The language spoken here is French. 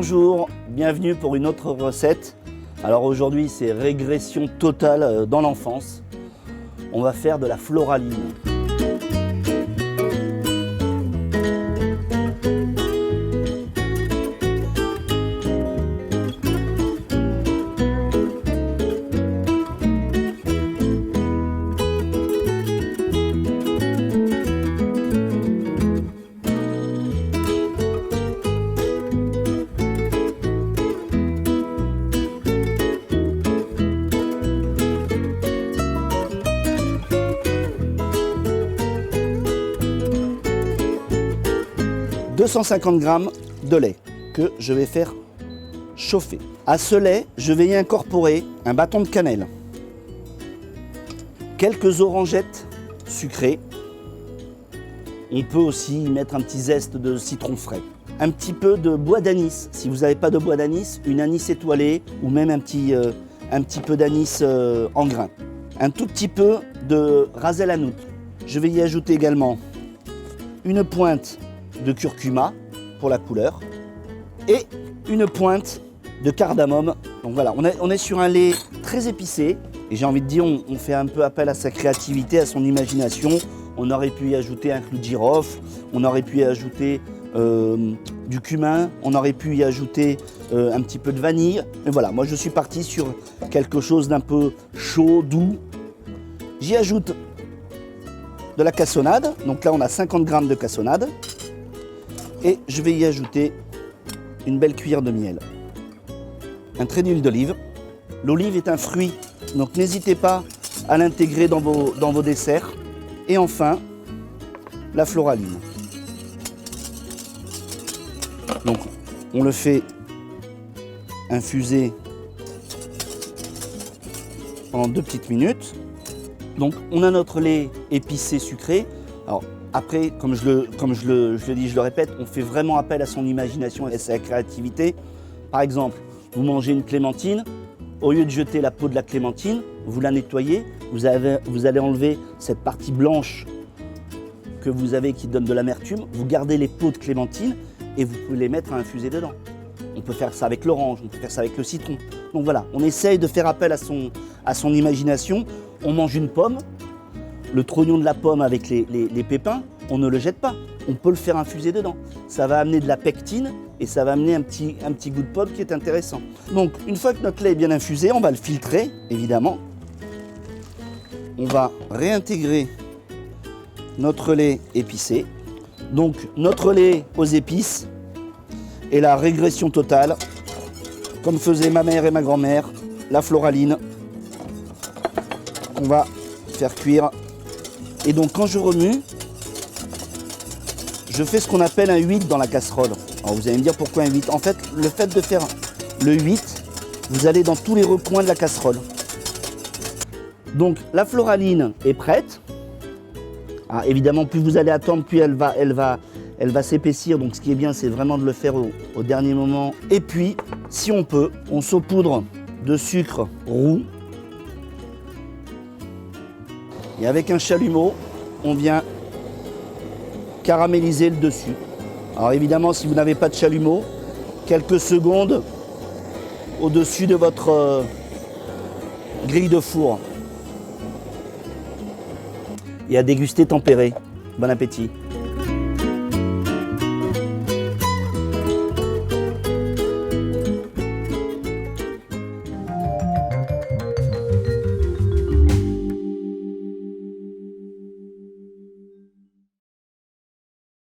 Bonjour, bienvenue pour une autre recette. Alors aujourd'hui c'est régression totale dans l'enfance. On va faire de la floraline. « 250 g de lait que je vais faire chauffer. À ce lait, je vais y incorporer un bâton de cannelle, quelques orangettes sucrées. On peut aussi y mettre un petit zeste de citron frais. Un petit peu de bois d'anis. Si vous n'avez pas de bois d'anis, une anis étoilée ou même un petit peu d'anis en grains. Un tout petit peu de ras el hanout. Je vais y ajouter également une pointe de curcuma pour la couleur et une pointe de cardamome. Donc voilà, on est sur un lait très épicé et j'ai envie de dire on fait un peu appel à sa créativité, à son imagination. On aurait pu y ajouter un clou de girofle, on aurait pu y ajouter du cumin, on aurait pu y ajouter un petit peu de vanille. Mais voilà, moi je suis parti sur quelque chose d'un peu chaud, doux. J'y ajoute de la cassonade, donc là on a 50 g de cassonade. Et je vais y ajouter une belle cuillère de miel, un trait d'huile d'olive. L'olive est un fruit, donc n'hésitez pas à l'intégrer dans vos desserts. Et enfin, la floraline. Donc on le fait infuser pendant 2 petites minutes. Donc on a notre lait épicé sucré. Alors, après, comme je le dis, je le répète, on fait vraiment appel à son imagination et à sa créativité. Par exemple, vous mangez une clémentine, au lieu de jeter la peau de la clémentine, vous la nettoyez, vous allez enlever cette partie blanche que vous avez qui donne de l'amertume, vous gardez les peaux de clémentine et vous pouvez les mettre à infuser dedans. On peut faire ça avec l'orange, on peut faire ça avec le citron. Donc voilà, on essaye de faire appel à son imagination. On mange une pomme. Le trognon de la pomme avec les pépins, on ne le jette pas. On peut le faire infuser dedans. Ça va amener de la pectine et ça va amener un petit goût de pomme qui est intéressant. Donc, une fois que notre lait est bien infusé, on va le filtrer, évidemment. On va réintégrer notre lait épicé. Donc, notre lait aux épices et la régression totale, comme faisaient ma mère et ma grand-mère, la floraline, qu'on va faire cuire. Et donc quand je remue, je fais ce qu'on appelle un 8 dans la casserole. Alors vous allez me dire pourquoi un 8. En fait, le fait de faire le 8, vous allez dans tous les recoins de la casserole. Donc la floraline est prête. Ah, évidemment, plus vous allez attendre, plus elle va s'épaissir. Donc ce qui est bien, c'est vraiment de le faire au dernier moment. Et puis, si on peut, on saupoudre de sucre roux. Et avec un chalumeau, on vient caraméliser le dessus. Alors évidemment, si vous n'avez pas de chalumeau, quelques secondes au-dessus de votre grille de four. Et à déguster tempéré. Bon appétit.